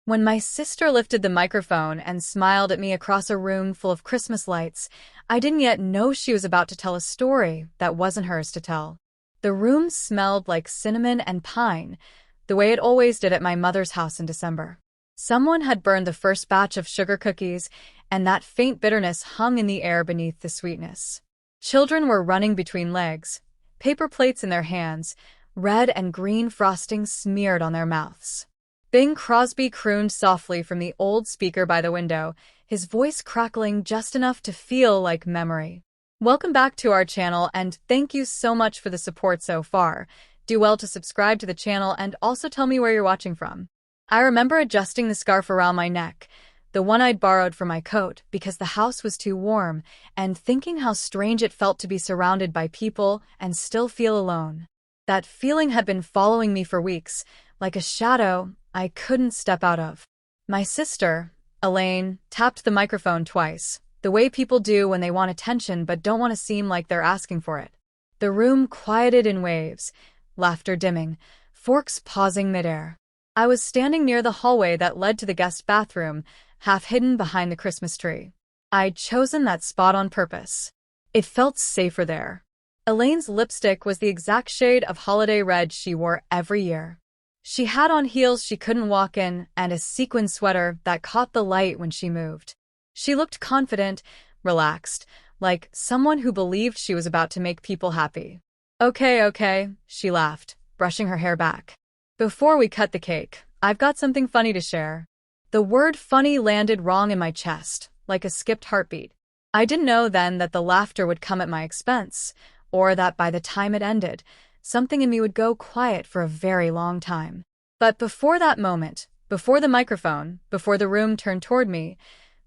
When my sister lifted the microphone and smiled at me across a room full of Christmas lights, I didn't yet know she was about to tell a story that wasn't hers to tell. The room smelled like cinnamon and pine, the way it always did at my mother's house in December. Someone had burned the first batch of sugar cookies, and that faint bitterness hung in the air beneath the sweetness. Children were running between legs, paper plates in their hands, red and green frosting smeared on their mouths. Bing Crosby crooned softly from the old speaker by the window, his voice crackling just enough to feel like memory. Welcome back to our channel, and thank you so much for the support so far. Do well to subscribe to the channel and also tell me where you're watching from. I remember adjusting the scarf around my neck, the one I'd borrowed for my coat because the house was too warm, and thinking how strange it felt to be surrounded by people and still feel alone. That feeling had been following me for weeks, like a shadow I couldn't step out of. My sister, Elaine, tapped the microphone twice, the way people do when they want attention but don't want to seem like they're asking for it. The room quieted in waves, laughter dimming, forks pausing midair. I was standing near the hallway that led to the guest bathroom, half hidden behind the Christmas tree. I'd chosen that spot on purpose. It felt safer there. Elaine's lipstick was the exact shade of holiday red she wore every year. She had on heels she couldn't walk in and a sequin sweater that caught the light when she moved. She looked confident, relaxed, like someone who believed she was about to make people happy. Okay, she laughed, brushing her hair back. Before we cut the cake, I've got something funny to share. The word funny landed wrong in my chest, like a skipped heartbeat. I didn't know then that the laughter would come at my expense, or that by the time it ended, something in me would go quiet for a very long time. But before that moment, before the microphone, before the room turned toward me,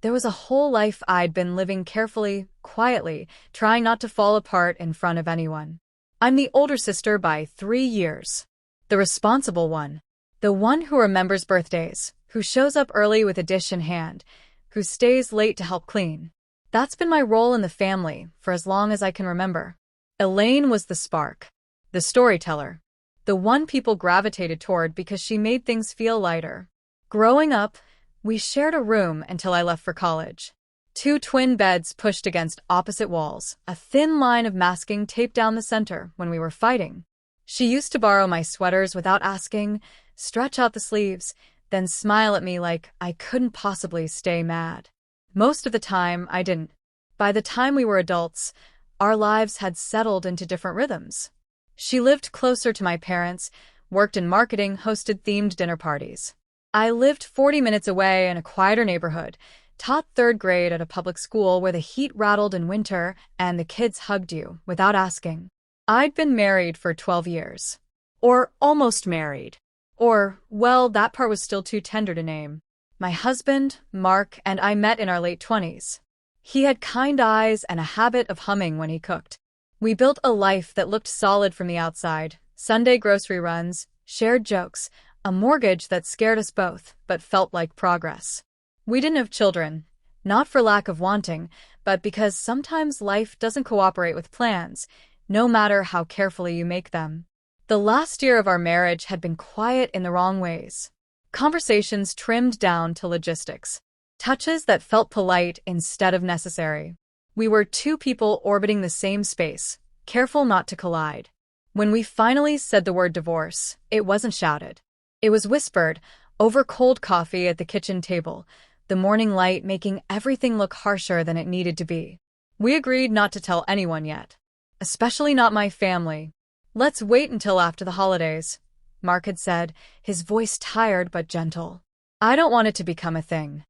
there was a whole life I'd been living carefully, quietly, trying not to fall apart in front of anyone. I'm the older sister by 3 years. The responsible one. The one who remembers birthdays, who shows up early with a dish in hand, who stays late to help clean. That's been my role in the family for as long as I can remember. Elaine was the spark. The storyteller. The one people gravitated toward because she made things feel lighter. Growing up, we shared a room until I left for college. 2 twin beds pushed against opposite walls, a thin line of masking taped down the center when we were fighting. She used to borrow my sweaters without asking, stretch out the sleeves, then smile at me like I couldn't possibly stay mad. Most of the time, I didn't. By the time we were adults, our lives had settled into different rhythms. She lived closer to my parents, worked in marketing, hosted themed dinner parties. I lived 40 minutes away in a quieter neighborhood, taught 3rd grade at a public school where the heat rattled in winter and the kids hugged you without asking. I'd been married for 12 years. Or almost married. Or, well, that part was still too tender to name. My husband, Mark, and I met in our late 20s. He had kind eyes and a habit of humming when he cooked. We built a life that looked solid from the outside, Sunday grocery runs, shared jokes, a mortgage that scared us both, but felt like progress. We didn't have children, not for lack of wanting, but because sometimes life doesn't cooperate with plans, no matter how carefully you make them. The last year of our marriage had been quiet in the wrong ways. Conversations trimmed down to logistics. Touches that felt polite instead of necessary. We were 2 people orbiting the same space, careful not to collide. When we finally said the word divorce, it wasn't shouted. It was whispered, over cold coffee at the kitchen table, the morning light making everything look harsher than it needed to be. We agreed not to tell anyone yet. Especially not my family. Let's wait until after the holidays, Mark had said, his voice tired but gentle. I don't want it to become a thing.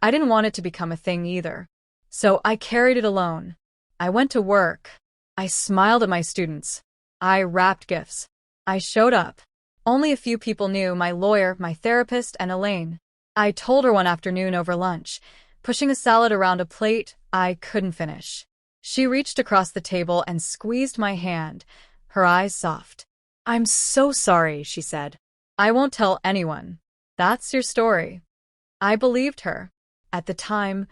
I didn't want it to become a thing either. So I carried it alone. I went to work. I smiled at my students. I wrapped gifts. I showed up. Only a few people knew, my lawyer, my therapist, and Elaine. I told her one afternoon over lunch, pushing a salad around a plate I couldn't finish. She reached across the table and squeezed my hand, her eyes soft. I'm so sorry, she said. I won't tell anyone. That's your story. I believed her. At the time,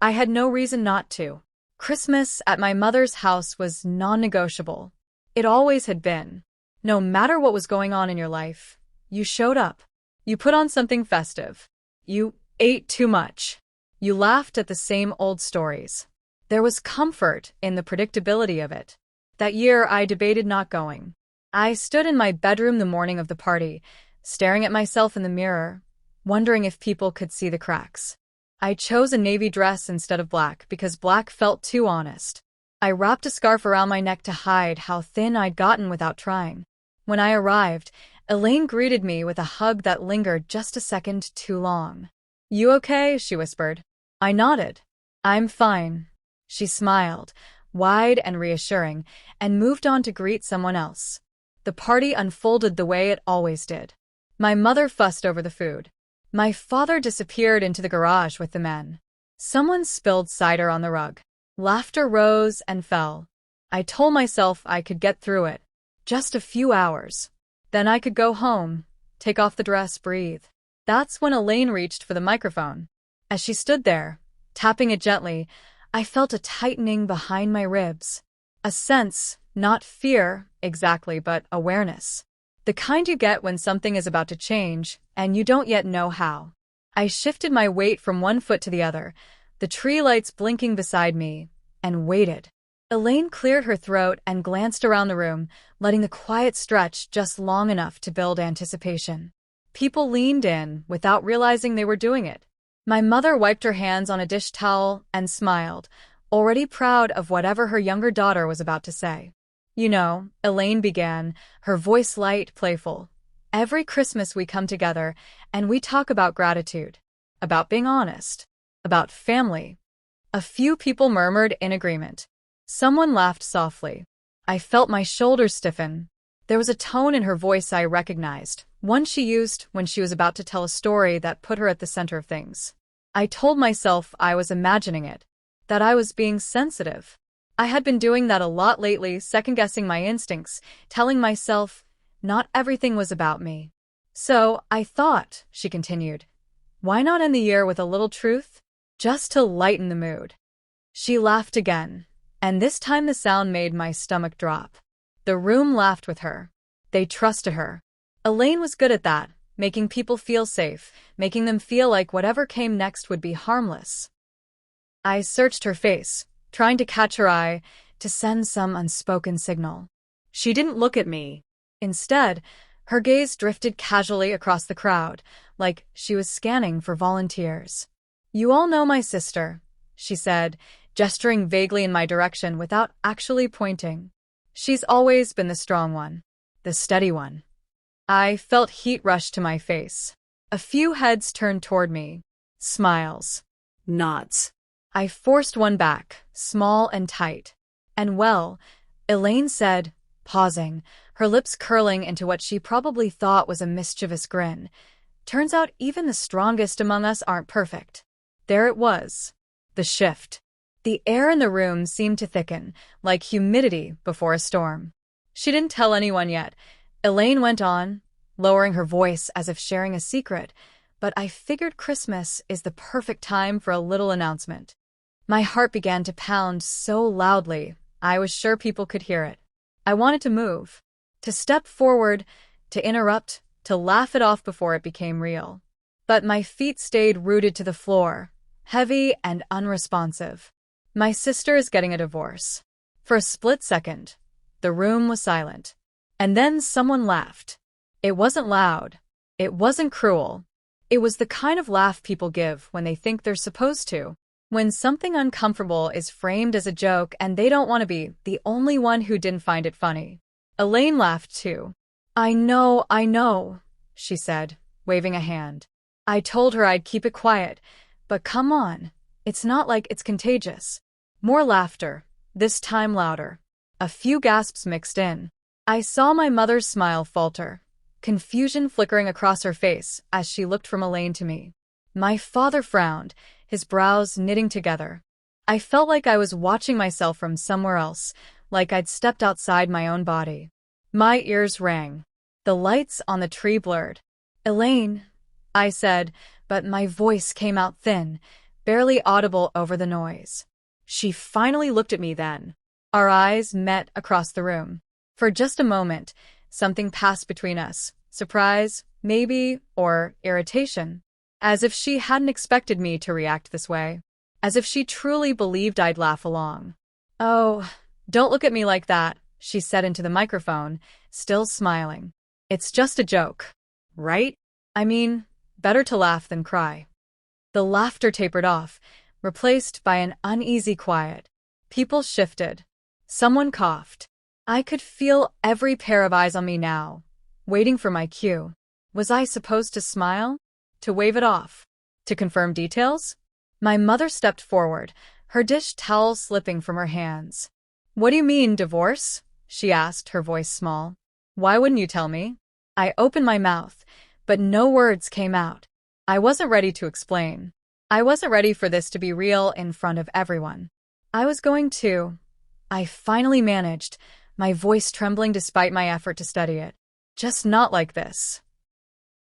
I had no reason not to. Christmas at my mother's house was non-negotiable. It always had been. No matter what was going on in your life, you showed up. You put on something festive. You ate too much. You laughed at the same old stories. There was comfort in the predictability of it. That year, I debated not going. I stood in my bedroom the morning of the party, staring at myself in the mirror, wondering if people could see the cracks. I chose a navy dress instead of black because black felt too honest. I wrapped a scarf around my neck to hide how thin I'd gotten without trying. When I arrived, Elaine greeted me with a hug that lingered just a second too long. "You okay?" she whispered. I nodded. "I'm fine." She smiled, wide and reassuring, and moved on to greet someone else. The party unfolded the way it always did. My mother fussed over the food. My father disappeared into the garage with the men. Someone spilled cider on the rug. Laughter rose and fell. I told myself I could get through it. Just a few hours. Then I could go home, take off the dress, breathe. That's when Elaine reached for the microphone. As she stood there, tapping it gently, I felt a tightening behind my ribs. A sense, not fear exactly, but awareness. The kind you get when something is about to change, and you don't yet know how. I shifted my weight from one foot to the other, the tree lights blinking beside me, and waited. Elaine cleared her throat and glanced around the room, letting the quiet stretch just long enough to build anticipation. People leaned in without realizing they were doing it. My mother wiped her hands on a dish towel and smiled, already proud of whatever her younger daughter was about to say. "You know," Elaine began, her voice light, playful. "Every Christmas we come together and we talk about gratitude, about being honest, about family." A few people murmured in agreement. Someone laughed softly. I felt my shoulders stiffen. There was a tone in her voice I recognized, one she used when she was about to tell a story that put her at the center of things. I told myself I was imagining it, that I was being sensitive. I had been doing that a lot lately, second-guessing my instincts, telling myself not everything was about me. "So, I thought," she continued, "why not end the year with a little truth? Just to lighten the mood." She laughed again, and this time the sound made my stomach drop. The room laughed with her. They trusted her. Elaine was good at that, making people feel safe, making them feel like whatever came next would be harmless. I searched her face, trying to catch her eye, to send some unspoken signal. She didn't look at me. Instead, her gaze drifted casually across the crowd, like she was scanning for volunteers. "You all know my sister," she said, gesturing vaguely in my direction without actually pointing. "She's always been the strong one, the steady one." I felt heat rush to my face. A few heads turned toward me. Smiles. Nods. I forced one back, small and tight. "And well," Elaine said, pausing, her lips curling into what she probably thought was a mischievous grin. "Turns out even the strongest among us aren't perfect." There it was. The shift. The air in the room seemed to thicken, like humidity before a storm. "She didn't tell anyone yet," Elaine went on, lowering her voice as if sharing a secret, "but I figured Christmas is the perfect time for a little announcement." My heart began to pound so loudly, I was sure people could hear it. I wanted to move, to step forward, to interrupt, to laugh it off before it became real. But my feet stayed rooted to the floor, heavy and unresponsive. "My sister is getting a divorce." For a split second, the room was silent. And then someone laughed. It wasn't loud. It wasn't cruel. It was the kind of laugh people give when they think they're supposed to. When something uncomfortable is framed as a joke and they don't want to be the only one who didn't find it funny. Elaine laughed too. I know, she said, waving a hand. I told her I'd keep it quiet, but come on, it's not like it's contagious." More laughter, this time louder. A few gasps mixed in. I saw my mother's smile falter, confusion flickering across her face as she looked from Elaine to me. My father frowned, his brows knitting together. I felt like I was watching myself from somewhere else, like I'd stepped outside my own body. My ears rang. The lights on the tree blurred. "Elaine," I said, but my voice came out thin, barely audible over the noise. She finally looked at me then. Our eyes met across the room. For just a moment, something passed between us. Surprise, maybe, or irritation. as if she hadn't expected me to react this way, as if she truly believed I'd laugh along. "Oh, don't look at me like that," she said into the microphone, still smiling. "It's just a joke, right? I mean, better to laugh than cry." The laughter tapered off, replaced by an uneasy quiet. People shifted. Someone coughed. I could feel every pair of eyes on me now, waiting for my cue. Was I supposed to smile? To wave it off? To confirm details? My mother stepped forward, her dish towel slipping from her hands. "What do you mean, divorce?" she asked, her voice small. "Why wouldn't you tell me?" I opened my mouth, but no words came out. I wasn't ready to explain. I wasn't ready for this to be real in front of everyone. I finally managed, my voice trembling despite my effort to steady it. "Just not like this."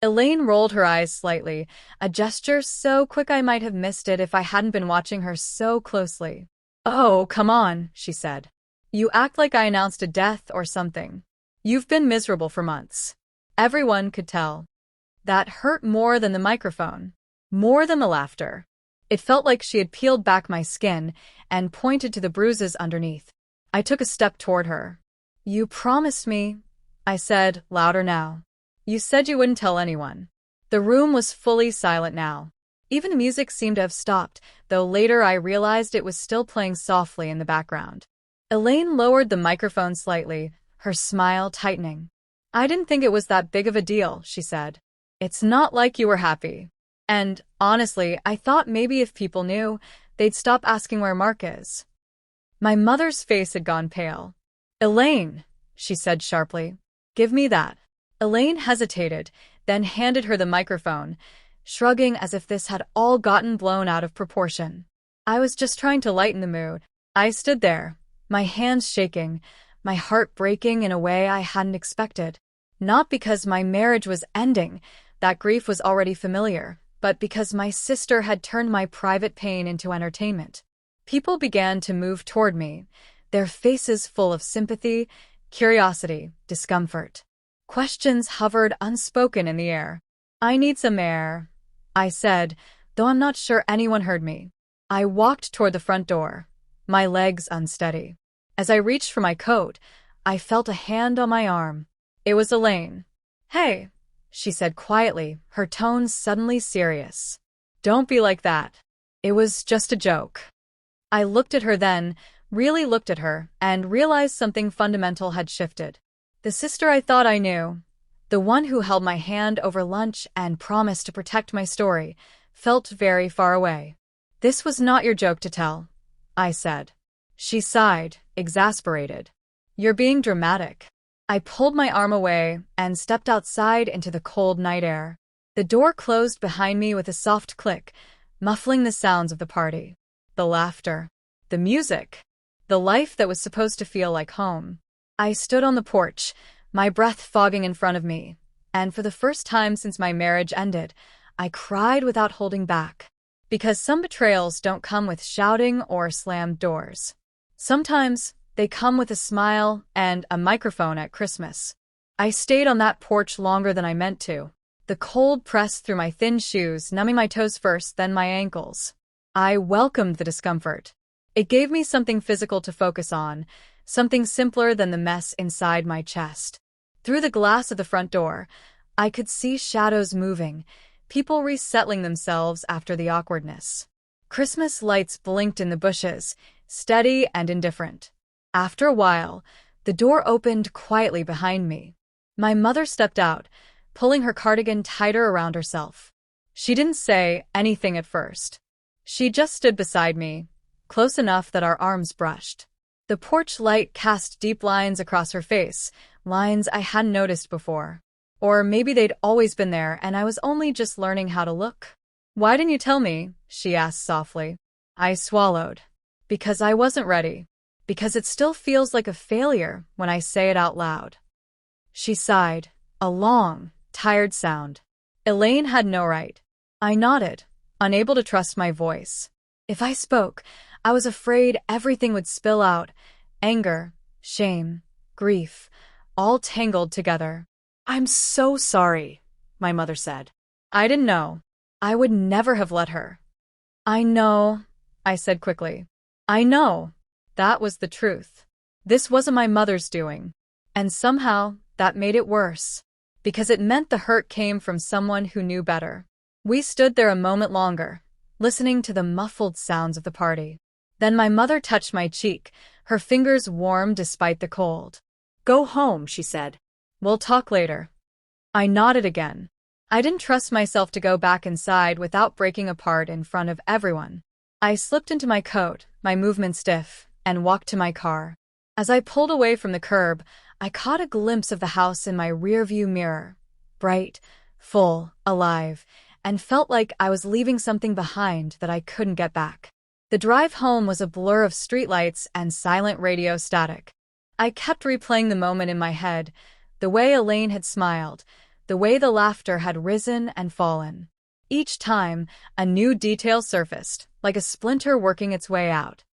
Elaine rolled her eyes slightly, a gesture so quick I might have missed it if I hadn't been watching her so closely. "Oh, come on," she said. "You act like I announced a death or something. You've been miserable for months." Everyone could tell. That hurt more than the microphone, more than the laughter. It felt like she had peeled back my skin and pointed to the bruises underneath. I took a step toward her. "You promised me," I said, louder now. "You said you wouldn't tell anyone." The room was fully silent now. Even the music seemed to have stopped, though later I realized it was still playing softly in the background. Elaine lowered the microphone slightly, her smile tightening. "I didn't think it was that big of a deal," she said. "It's not like you were happy. And, honestly, I thought maybe if people knew, they'd stop asking where Mark is." My mother's face had gone pale. "Elaine," she said sharply, "give me that." Elaine hesitated, then handed her the microphone, shrugging as if this had all gotten blown out of proportion. I was just trying to lighten the mood. I stood there, my hands shaking, my heart breaking in a way I hadn't expected. Not because my marriage was ending, that grief was already familiar, but because my sister had turned my private pain into entertainment. People began to move toward me, their faces full of sympathy, curiosity, discomfort. Questions hovered unspoken in the air. "I need some air," I said, though I'm not sure anyone heard me. I walked toward the front door, my legs unsteady. As I reached for my coat, I felt a hand on my arm. It was Elaine. "Hey," she said quietly, her tone suddenly serious. "Don't be like that. It was just a joke." I looked at her then, really looked at her, and realized something fundamental had shifted. The sister I thought I knew, the one who held my hand over lunch and promised to protect my story, felt very far away. "This was not your joke to tell," I said. She sighed, exasperated. "You're being dramatic." I pulled my arm away and stepped outside into the cold night air. The door closed behind me with a soft click, muffling the sounds of the party. The laughter. The music. The life that was supposed to feel like home. I stood on the porch, my breath fogging in front of me, and for the first time since my marriage ended, I cried without holding back. Because some betrayals don't come with shouting or slammed doors. Sometimes they come with a smile and a microphone at Christmas. I stayed on that porch longer than I meant to. The cold pressed through my thin shoes, numbing my toes first, then my ankles. I welcomed the discomfort. It gave me something physical to focus on, something simpler than the mess inside my chest. Through the glass of the front door, I could see shadows moving, people resettling themselves after the awkwardness. Christmas lights blinked in the bushes, steady and indifferent. After a while, the door opened quietly behind me. My mother stepped out, pulling her cardigan tighter around herself. She didn't say anything at first. She just stood beside me, close enough that our arms brushed. The porch light cast deep lines across her face, lines I hadn't noticed before. Or maybe they'd always been there and I was only just learning how to look. "Why didn't you tell me?" she asked softly. I swallowed. Because I wasn't ready. Because it still feels like a failure when I say it out loud. She sighed, a long, tired sound. Elaine had no right. I nodded, unable to trust my voice. If I spoke, I was afraid everything would spill out. Anger, shame, grief, all tangled together. "I'm so sorry," my mother said. I didn't know. I would never have let her. I know, I said quickly. I know. That was the truth. This wasn't my mother's doing. And somehow, that made it worse. Because it meant the hurt came from someone who knew better. We stood there a moment longer, listening to the muffled sounds of the party. Then my mother touched my cheek, her fingers warm despite the cold. Go home, she said. We'll talk later. I nodded again. I didn't trust myself to go back inside without breaking apart in front of everyone. I slipped into my coat, my movement stiff, and walked to my car. As I pulled away from the curb, I caught a glimpse of the house in my rearview mirror. Bright, full, alive, and felt like I was leaving something behind that I couldn't get back. The drive home was a blur of streetlights and silent radio static. I kept replaying the moment in my head, the way Elaine had smiled, the way the laughter had risen and fallen. Each time, a new detail surfaced, like a splinter working its way out.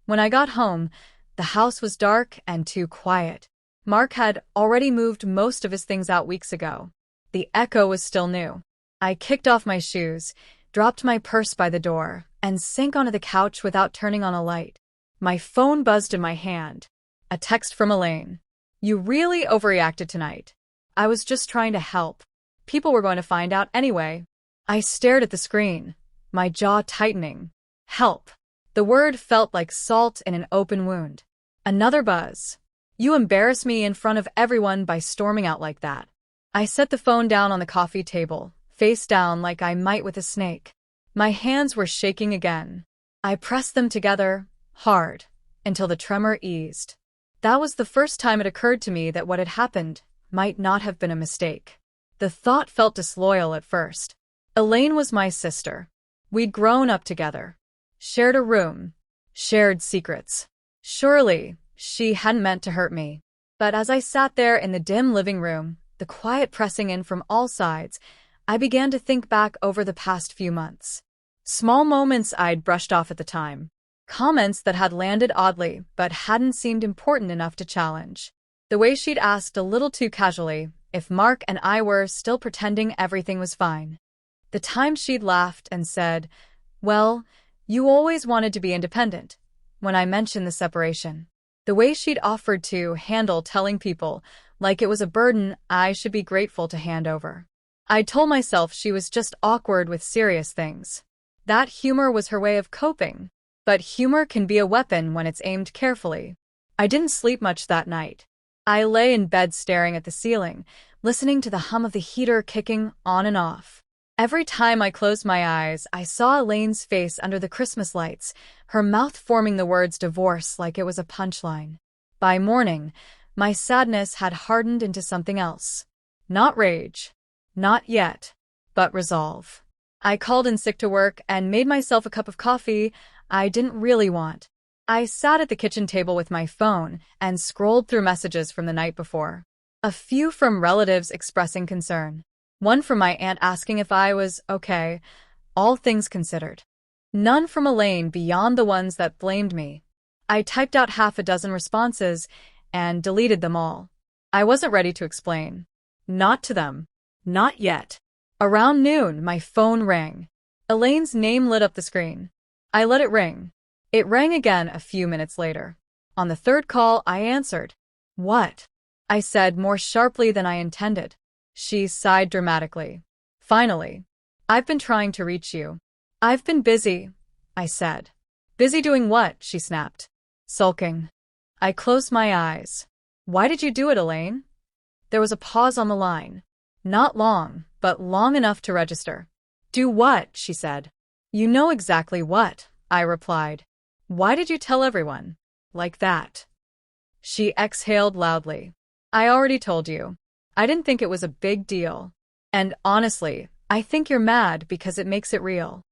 When I got home, the house was dark and too quiet. Mark had already moved most of his things out weeks ago. The echo was still new. I kicked off my shoes, dropped my purse by the door, and sank onto the couch without turning on a light. My phone buzzed in my hand. A text from Elaine. You really overreacted tonight. I was just trying to help. People were going to find out anyway. I stared at the screen, my jaw tightening. Help. The word felt like salt in an open wound. Another buzz. You embarrassed me in front of everyone by storming out like that. I set the phone down on the coffee table, face down like I might with a snake. My hands were shaking again. I pressed them together, hard, until the tremor eased. That was the first time it occurred to me that what had happened might not have been a mistake. The thought felt disloyal at first. Elaine was my sister. We'd grown up together. Shared a room. Shared secrets. Surely, she hadn't meant to hurt me. But as I sat there in the dim living room, the quiet pressing in from all sides, I began to think back over the past few months. Small moments I'd brushed off at the time. Comments that had landed oddly but hadn't seemed important enough to challenge. The way she'd asked a little too casually if Mark and I were still pretending everything was fine. The time she'd laughed and said, "Well, you always wanted to be independent," when I mentioned the separation. The way she'd offered to handle telling people like it was a burden I should be grateful to hand over. I told myself she was just awkward with serious things. That humor was her way of coping. But humor can be a weapon when it's aimed carefully. I didn't sleep much that night. I lay in bed staring at the ceiling, listening to the hum of the heater kicking on and off. Every time I closed my eyes, I saw Elaine's face under the Christmas lights, her mouth forming the words divorce like it was a punchline. By morning, my sadness had hardened into something else. Not rage. Not yet. But resolve. I called in sick to work and made myself a cup of coffee I didn't really want. I sat at the kitchen table with my phone and scrolled through messages from the night before. A few from relatives expressing concern. One from my aunt asking if I was okay, all things considered. None from Elaine beyond the ones that blamed me. I typed out half a dozen responses and deleted them all. I wasn't ready to explain. Not to them. Not yet. Around noon, my phone rang. Elaine's name lit up the screen. I let it ring. It rang again a few minutes later. On the third call, I answered. What? I said more sharply than I intended. She sighed dramatically. Finally. I've been trying to reach you. I've been busy, I said. Busy doing what? She snapped. Sulking. I closed my eyes. Why did you do it, Elaine? There was a pause on the line. Not long, but long enough to register. Do what? She said. You know exactly what, I replied. Why did you tell everyone? Like that? She exhaled loudly. I already told you. I didn't think it was a big deal. And honestly, I think you're mad because it makes it real.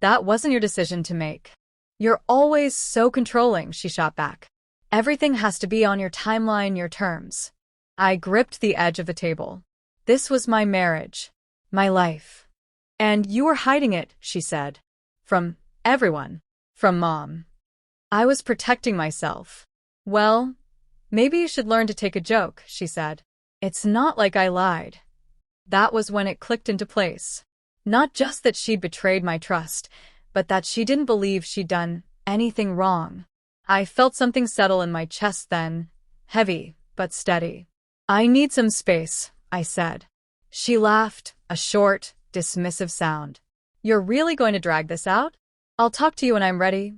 That wasn't your decision to make. You're always so controlling, she shot back. Everything has to be on your timeline, your terms. I gripped the edge of the table. This was my marriage. My life. And you were hiding it, she said. From everyone. From Mom. I was protecting myself. Well, maybe you should learn to take a joke, she said. It's not like I lied. That was when it clicked into place. Not just that she'd betrayed my trust, but that she didn't believe she'd done anything wrong. I felt something settle in my chest then, heavy but steady. "I need some space," I said. She laughed, a short, dismissive sound. "You're really going to drag this out? I'll talk to you when I'm ready,"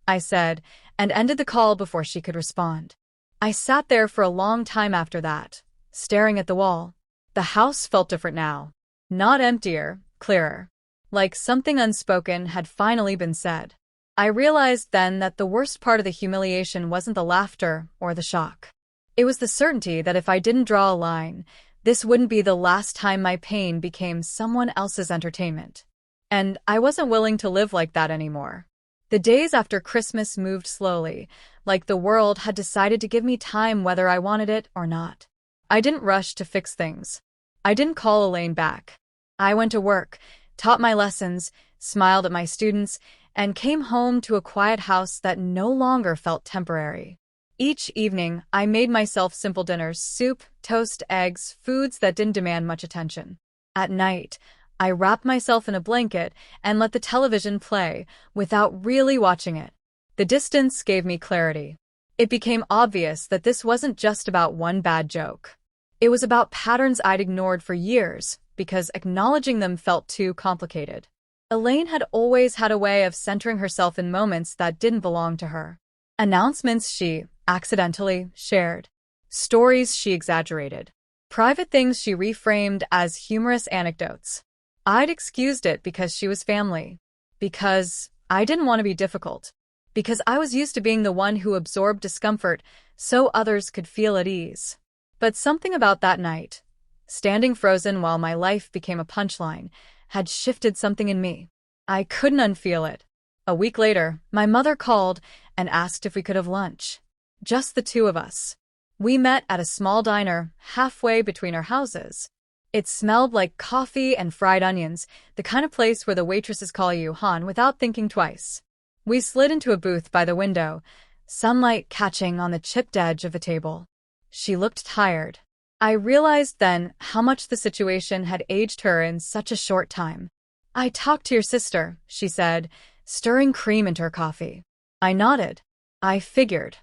I said, and ended the call before she could respond. I sat there for a long time after that, staring at the wall. The house felt different now. Not emptier, clearer. Like something unspoken had finally been said. I realized then that the worst part of the humiliation wasn't the laughter or the shock. It was the certainty that if I didn't draw a line, this wouldn't be the last time my pain became someone else's entertainment. And I wasn't willing to live like that anymore. The days after Christmas moved slowly, like the world had decided to give me time whether I wanted it or not. I didn't rush to fix things. I didn't call Elaine back. I went to work, taught my lessons, smiled at my students, and came home to a quiet house that no longer felt temporary. Each evening, I made myself simple dinners: soup, toast, eggs, foods that didn't demand much attention. At night, I wrapped myself in a blanket and let the television play without really watching it. The distance gave me clarity. It became obvious that this wasn't just about one bad joke. It was about patterns I'd ignored for years because acknowledging them felt too complicated. Elaine had always had a way of centering herself in moments that didn't belong to her. Announcements she accidentally shared. Stories she exaggerated. Private things she reframed as humorous anecdotes. I'd excused it because she was family. Because I didn't want to be difficult. Because I was used to being the one who absorbed discomfort so others could feel at ease. But something about that night, standing frozen while my life became a punchline, had shifted something in me. I couldn't unfeel it. A week later, my mother called and asked if we could have lunch. Just the two of us. We met at a small diner halfway between our houses. It smelled like coffee and fried onions, the kind of place where the waitresses call you Han without thinking twice. We slid into a booth by the window, sunlight catching on the chipped edge of a table. She looked tired. I realized then how much the situation had aged her in such a short time. "I talked to your sister," she said, stirring cream into her coffee. I nodded. I figured.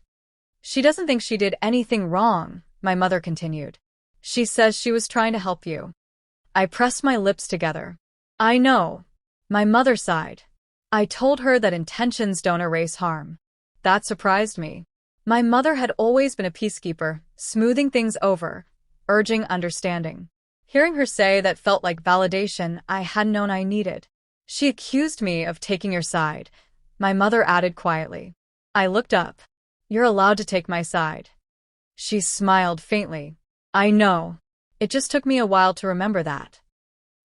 "She doesn't think she did anything wrong," my mother continued. "She says she was trying to help you." I pressed my lips together. "I know." My mother sighed. I told her that intentions don't erase harm. That surprised me. My mother had always been a peacekeeper, smoothing things over, urging understanding. Hearing her say that felt like validation I hadn't known I needed. "She accused me of taking your side," my mother added quietly. I looked up. "You're allowed to take my side." She smiled faintly. "I know. It just took me a while to remember that."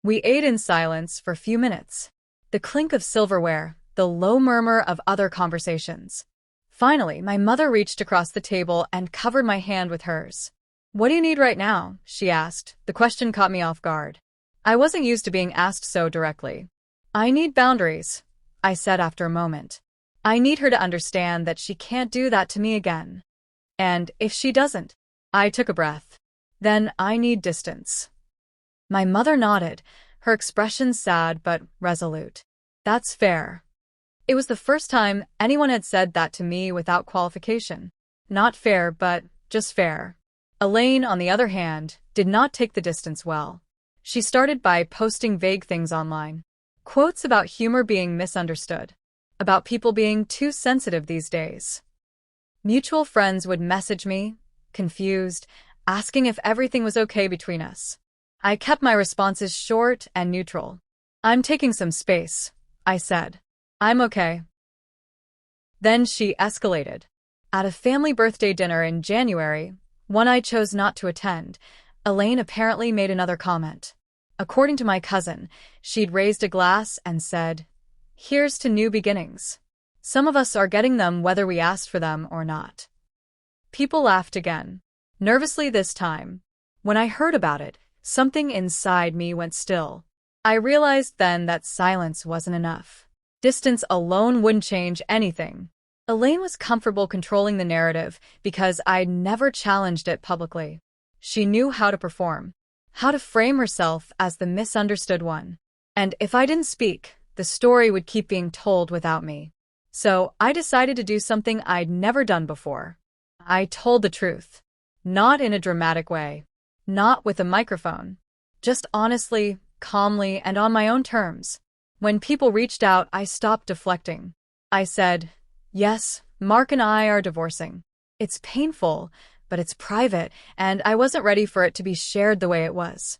We ate in silence for a few minutes. The clink of silverware, the low murmur of other conversations. Finally, my mother reached across the table and covered my hand with hers. "What do you need right now?" she asked. The question caught me off guard. I wasn't used to being asked so directly. "I need boundaries," I said after a moment. "I need her to understand that she can't do that to me again. And if she doesn't," I took a breath, "then I need distance." My mother nodded, her expression sad but resolute. "That's fair." It was the first time anyone had said that to me without qualification. Not fair, but just fair. Elaine, on the other hand, did not take the distance well. She started by posting vague things online. Quotes about humor being misunderstood. About people being too sensitive these days. Mutual friends would message me, confused, asking if everything was okay between us. I kept my responses short and neutral. "I'm taking some space," I said. "I'm okay." Then she escalated. At a family birthday dinner in January, one I chose not to attend, Elaine apparently made another comment. According to my cousin, she'd raised a glass and said, "Here's to new beginnings. Some of us are getting them whether we asked for them or not." People laughed again. Nervously this time. When I heard about it, something inside me went still. I realized then that silence wasn't enough. Distance alone wouldn't change anything. Elaine was comfortable controlling the narrative because I'd never challenged it publicly. She knew how to perform, how to frame herself as the misunderstood one. And if I didn't speak, the story would keep being told without me. So I decided to do something I'd never done before. I told the truth. Not in a dramatic way. Not with a microphone. Just honestly, calmly, and on my own terms. When people reached out, I stopped deflecting. I said, "Yes, Mark and I are divorcing. It's painful, but it's private, and I wasn't ready for it to be shared the way it was."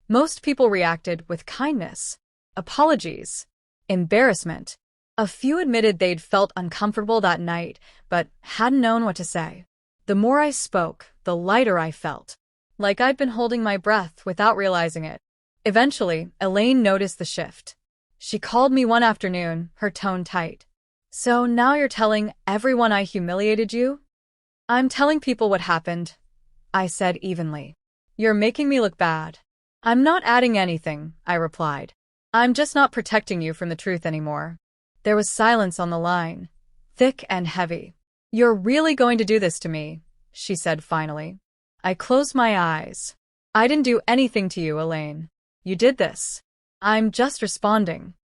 Most people reacted with kindness, apologies, embarrassment. A few admitted they'd felt uncomfortable that night, but hadn't known what to say. The more I spoke, the lighter I felt, like I'd been holding my breath without realizing it. Eventually, Elaine noticed the shift. She called me one afternoon, her tone tight. "So now you're telling everyone I humiliated you?" "I'm telling people what happened," I said evenly. "You're making me look bad." "I'm not adding anything," I replied. "I'm just not protecting you from the truth anymore." There was silence on the line, thick and heavy. "You're really going to do this to me," she said finally. I closed my eyes. "I didn't do anything to you, Elaine. You did this. I'm just responding."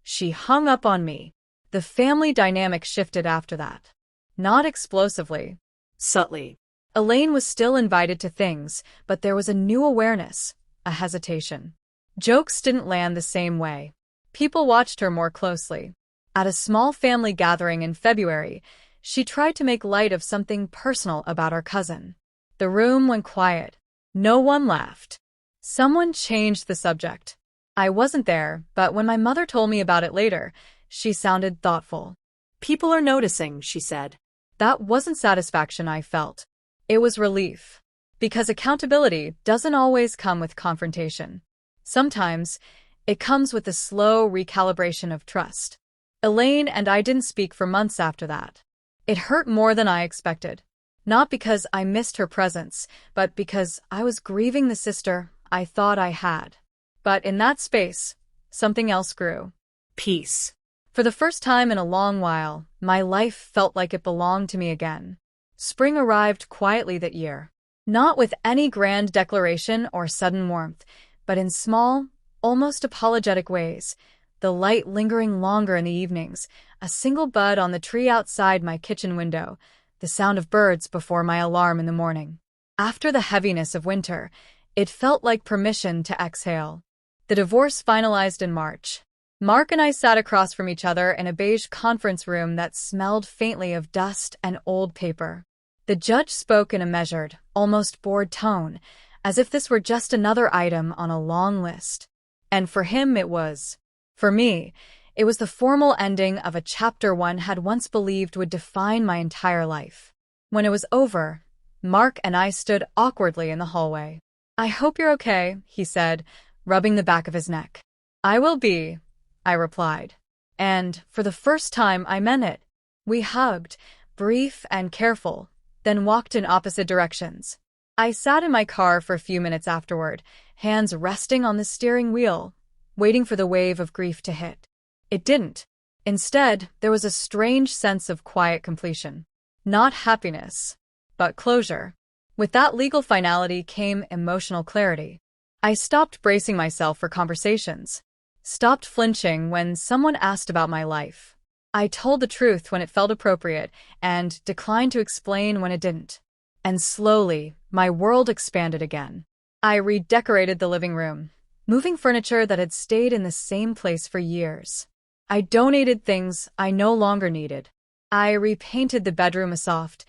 She hung up on me. The family dynamic shifted after that. Not explosively. Subtly. Elaine was still invited to things, but there was a new awareness, a hesitation. Jokes didn't land the same way. People watched her more closely. At a small family gathering in February, she tried to make light of something personal about our cousin. The room went quiet. No one laughed. Someone changed the subject. I wasn't there, but when my mother told me about it later, she sounded thoughtful. "People are noticing," she said. That wasn't satisfaction I felt. It was relief. Because accountability doesn't always come with confrontation. Sometimes, it comes with a slow recalibration of trust. Elaine and I didn't speak for months after that. It hurt more than I expected. Not because I missed her presence, but because I was grieving the sister I thought I had. But in that space, something else grew. Peace. For the first time in a long while, my life felt like it belonged to me again. Spring arrived quietly that year. Not with any grand declaration or sudden warmth, but in small, almost apologetic ways. The light lingering longer in the evenings, a single bud on the tree outside my kitchen window, the sound of birds before my alarm in the morning. After the heaviness of winter, it felt like permission to exhale. The divorce finalized in March. Mark and I sat across from each other in a beige conference room that smelled faintly of dust and old paper. The judge spoke in a measured, almost bored tone, as if this were just another item on a long list. And for him it was. For me, it was the formal ending of a chapter one had once believed would define my entire life. When it was over, Mark and I stood awkwardly in the hallway. "I hope you're okay," he said, rubbing the back of his neck. "I will be," I replied. And, for the first time, I meant it. We hugged, brief and careful, then walked in opposite directions. I sat in my car for a few minutes afterward, hands resting on the steering wheel, waiting for the wave of grief to hit. It didn't. Instead, there was a strange sense of quiet completion. Not happiness, but closure. With that legal finality came emotional clarity. I stopped bracing myself for conversations. Stopped flinching when someone asked about my life. I told the truth when it felt appropriate and declined to explain when it didn't. And slowly, my world expanded again. I redecorated the living room, moving furniture that had stayed in the same place for years. I donated things I no longer needed. I repainted the bedroom a soft,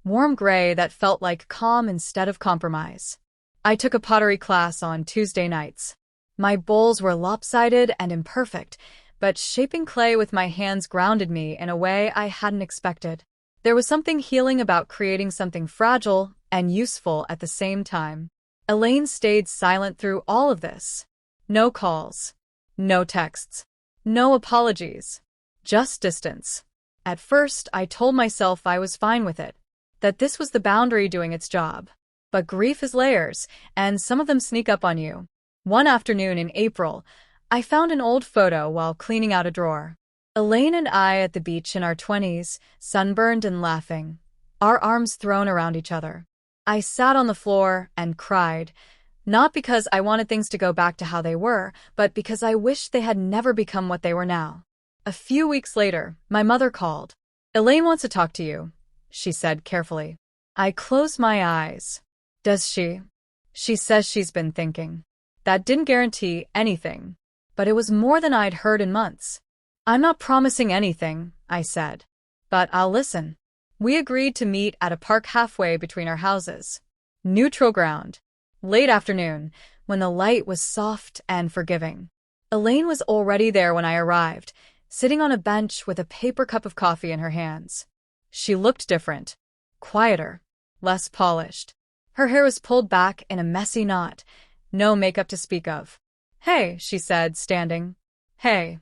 warm gray that felt like calm instead of compromise. I took a pottery class on Tuesday nights. My bowls were lopsided and imperfect, but shaping clay with my hands grounded me in a way I hadn't expected. There was something healing about creating something fragile and useful at the same time. Elaine stayed silent through all of this. No calls. No texts. No apologies. Just distance. At first, I told myself I was fine with it, that this was the boundary doing its job. But grief is layers, and some of them sneak up on you. One afternoon in April, I found an old photo while cleaning out a drawer. Elaine and I at the beach in our 20s, sunburned and laughing, our arms thrown around each other. I sat on the floor and cried, Not because I wanted things to go back to how they were, but because I wished they had never become what they were now. A few weeks later, my mother called. "Elaine wants to talk to you," she said carefully. I closed my eyes. "Does she?" "She says she's been thinking." That didn't guarantee anything, but it was more than I'd heard in months. "I'm not promising anything," I said, "but I'll listen." We agreed to meet at a park halfway between our houses. Neutral ground. Late afternoon, when the light was soft and forgiving. Elaine was already there when I arrived, sitting on a bench with a paper cup of coffee in her hands. She looked different. Quieter. Less polished. Her hair was pulled back in a messy knot. No makeup to speak of. "Hey," she said, standing. "Hey."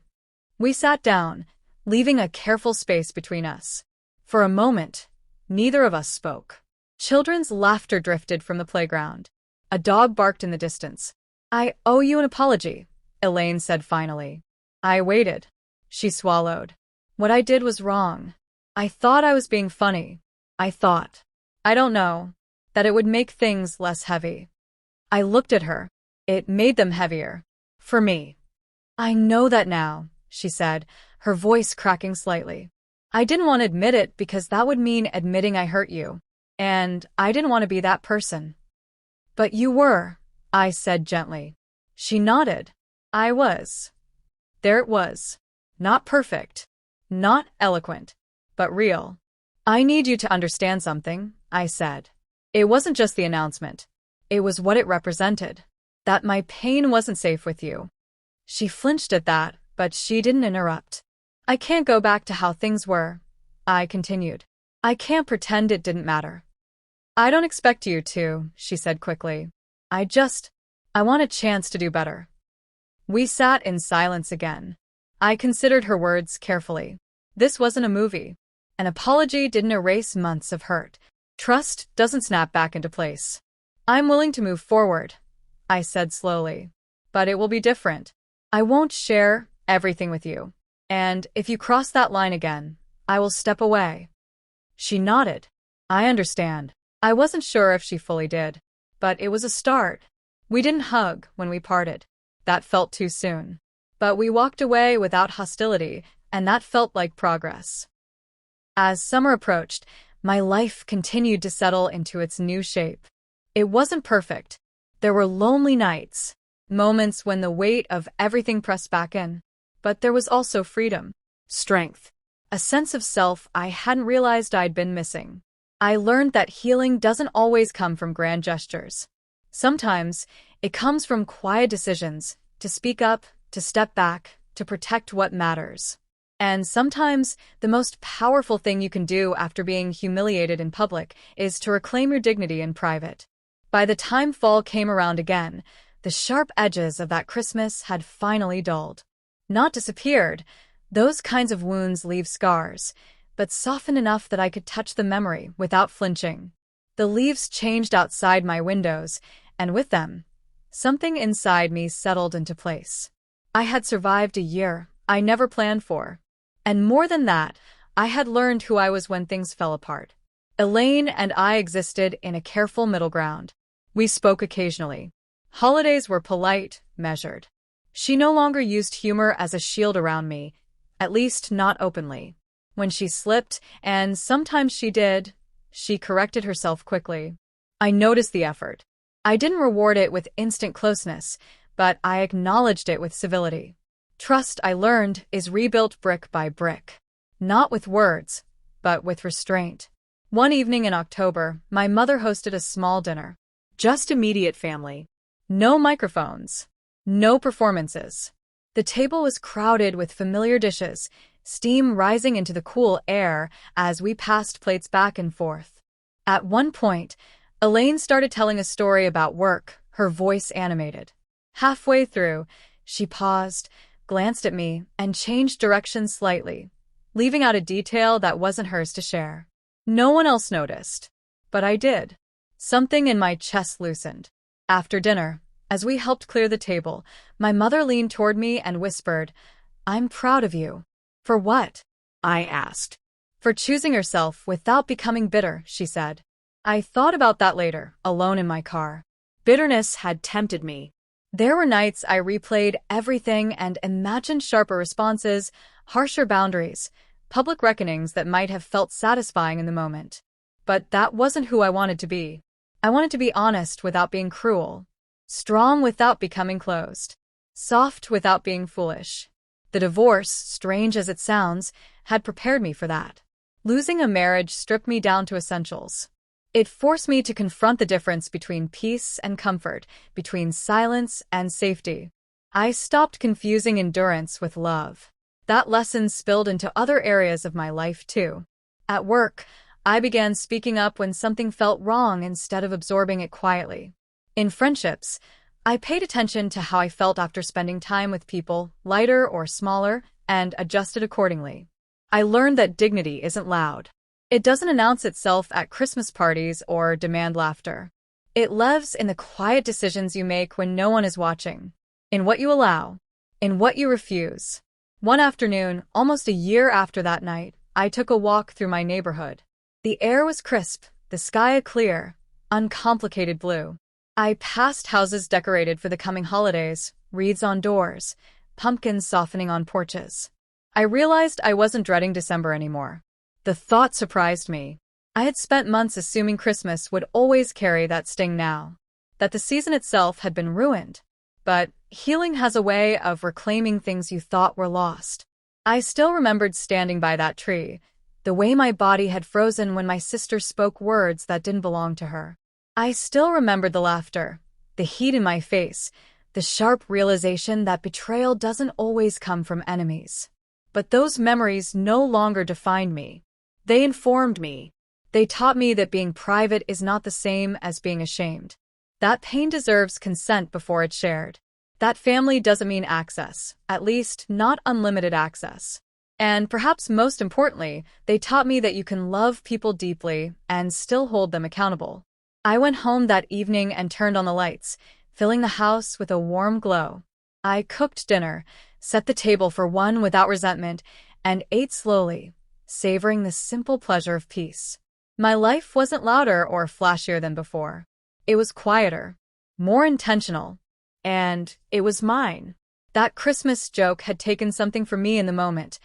We sat down, leaving a careful space between us. For a moment, neither of us spoke. Children's laughter drifted from the playground. A dog barked in the distance. "I owe you an apology," Elaine said finally. I waited. She swallowed. "What I did was wrong. I thought I was being funny. I thought, I don't know, that it would make things less heavy." I looked at her. It made them heavier. For me. "I know that now," she said, her voice cracking slightly. "I didn't want to admit it because that would mean admitting I hurt you. And I didn't want to be that person." "But you were," I said gently. She nodded. I was. There it was. Not perfect. Not eloquent. But real. "I need you to understand something," I said. It wasn't just the announcement. It was what it represented. That my pain wasn't safe with you. She flinched at that, but she didn't interrupt. "I can't go back to how things were," I continued. "I can't pretend it didn't matter." "I don't expect you to," she said quickly. I want a chance to do better." We sat in silence again. I considered her words carefully. This wasn't a movie. An apology didn't erase months of hurt. Trust doesn't snap back into place. "I'm willing to move forward," I said slowly. "But it will be different. I won't share everything with you. And if you cross that line again, I will step away." She nodded. "I understand." I wasn't sure if she fully did. But it was a start. We didn't hug when we parted. That felt too soon. But we walked away without hostility, and that felt like progress. As summer approached, my life continued to settle into its new shape. It wasn't perfect. There were lonely nights, moments when the weight of everything pressed back in. But there was also freedom, strength, a sense of self I hadn't realized I'd been missing. I learned that healing doesn't always come from grand gestures. Sometimes, it comes from quiet decisions, to speak up, to step back, to protect what matters. And sometimes, the most powerful thing you can do after being humiliated in public is to reclaim your dignity in private. By the time fall came around again, the sharp edges of that Christmas had finally dulled. Not disappeared. Those kinds of wounds leave scars, but softened enough that I could touch the memory without flinching. The leaves changed outside my windows, and with them, something inside me settled into place. I had survived a year I never planned for. And more than that, I had learned who I was when things fell apart. Elaine and I existed in a careful middle ground. We spoke occasionally. Holidays were polite, measured. She no longer used humor as a shield around me, at least not openly. When she slipped, and sometimes she did, she corrected herself quickly. I noticed the effort. I didn't reward it with instant closeness, but I acknowledged it with civility. Trust, I learned, is rebuilt brick by brick. Not with words, but with restraint. One evening in October, my mother hosted a small dinner. Just immediate family. No microphones. No performances. The table was crowded with familiar dishes, steam rising into the cool air as we passed plates back and forth. At one point, Elaine started telling a story about work, her voice animated. Halfway through, she paused, glanced at me, and changed direction slightly, leaving out a detail that wasn't hers to share. No one else noticed. But I did. Something in my chest loosened. After dinner, as we helped clear the table, my mother leaned toward me and whispered, "I'm proud of you." "For what?" I asked. "For choosing herself without becoming bitter," she said. I thought about that later, alone in my car. Bitterness had tempted me. There were nights I replayed everything and imagined sharper responses, harsher boundaries, public reckonings that might have felt satisfying in the moment. But that wasn't who I wanted to be. I wanted to be honest without being cruel, strong without becoming closed, soft without being foolish. The divorce, strange as it sounds, had prepared me for that. Losing a marriage stripped me down to essentials. It forced me to confront the difference between peace and comfort, between silence and safety. I stopped confusing endurance with love. That lesson spilled into other areas of my life, too. At work, I began speaking up when something felt wrong instead of absorbing it quietly. In friendships, I paid attention to how I felt after spending time with people, lighter or smaller, and adjusted accordingly. I learned that dignity isn't loud. It doesn't announce itself at Christmas parties or demand laughter. It lives in the quiet decisions you make when no one is watching, in what you allow, in what you refuse. One afternoon, almost a year after that night, I took a walk through my neighborhood. The air was crisp, the sky a clear, uncomplicated blue. I passed houses decorated for the coming holidays, wreaths on doors, pumpkins softening on porches. I realized I wasn't dreading December anymore. The thought surprised me. I had spent months assuming Christmas would always carry that sting now, that the season itself had been ruined. But healing has a way of reclaiming things you thought were lost. I still remembered standing by that tree, the way my body had frozen when my sister spoke words that didn't belong to her. I still remembered the laughter, the heat in my face, the sharp realization that betrayal doesn't always come from enemies. But those memories no longer defined me. They informed me. They taught me that being private is not the same as being ashamed. That pain deserves consent before it's shared. That family doesn't mean access, at least not unlimited access. And perhaps most importantly, they taught me that you can love people deeply and still hold them accountable. I went home that evening and turned on the lights, filling the house with a warm glow. I cooked dinner, set the table for one without resentment, and ate slowly, savoring the simple pleasure of peace. My life wasn't louder or flashier than before. It was quieter, more intentional, and it was mine. That Christmas joke had taken something from me in the moment,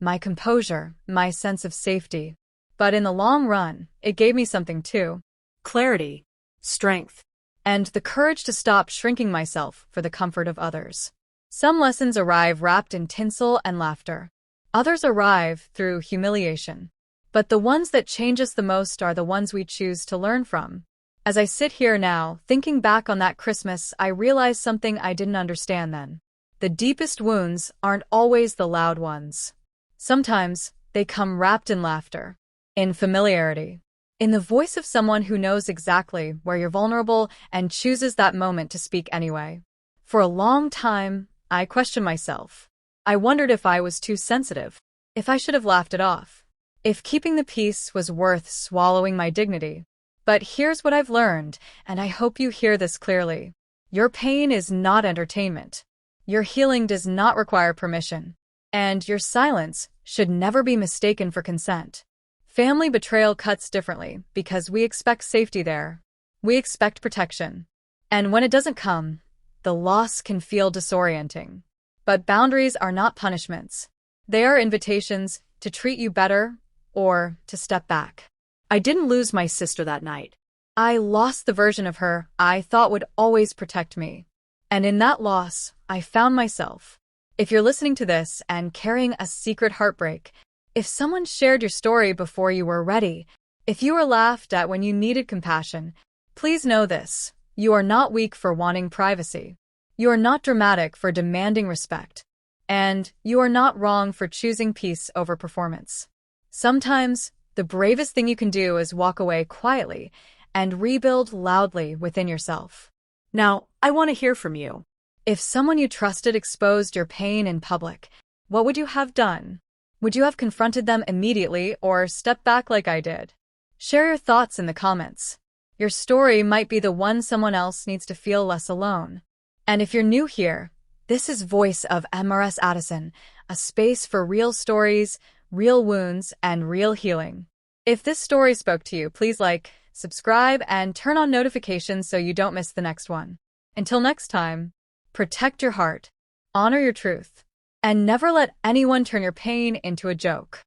my composure, my sense of safety. But in the long run, it gave me something too. Clarity, strength, and the courage to stop shrinking myself for the comfort of others. Some lessons arrive wrapped in tinsel and laughter. Others arrive through humiliation. But the ones that change us the most are the ones we choose to learn from. As I sit here now, thinking back on that Christmas, I realize something I didn't understand then. The deepest wounds aren't always the loud ones. Sometimes they come wrapped in laughter, in familiarity, in the voice of someone who knows exactly where you're vulnerable and chooses that moment to speak anyway. For a long time, I questioned myself. I wondered if I was too sensitive, if I should have laughed it off, if keeping the peace was worth swallowing my dignity. But here's what I've learned, and I hope you hear this clearly. Your pain is not entertainment. Your healing does not require permission. And your silence should never be mistaken for consent. Family betrayal cuts differently because we expect safety there. We expect protection. And when it doesn't come, the loss can feel disorienting. But boundaries are not punishments. They are invitations to treat you better or to step back. I didn't lose my sister that night. I lost the version of her I thought would always protect me. And in that loss, I found myself. If you're listening to this and carrying a secret heartbreak, if someone shared your story before you were ready, if you were laughed at when you needed compassion, please know this: you are not weak for wanting privacy. You are not dramatic for demanding respect. And you are not wrong for choosing peace over performance. Sometimes, the bravest thing you can do is walk away quietly and rebuild loudly within yourself. Now, I want to hear from you. If someone you trusted exposed your pain in public, what would you have done? Would you have confronted them immediately or stepped back like I did? Share your thoughts in the comments. Your story might be the one someone else needs to feel less alone. And if you're new here, this is Voice of Mrs Addison, a space for real stories, real wounds, and real healing. If this story spoke to you, please like, subscribe, and turn on notifications so you don't miss the next one. Until next time, protect your heart, honor your truth, and never let anyone turn your pain into a joke.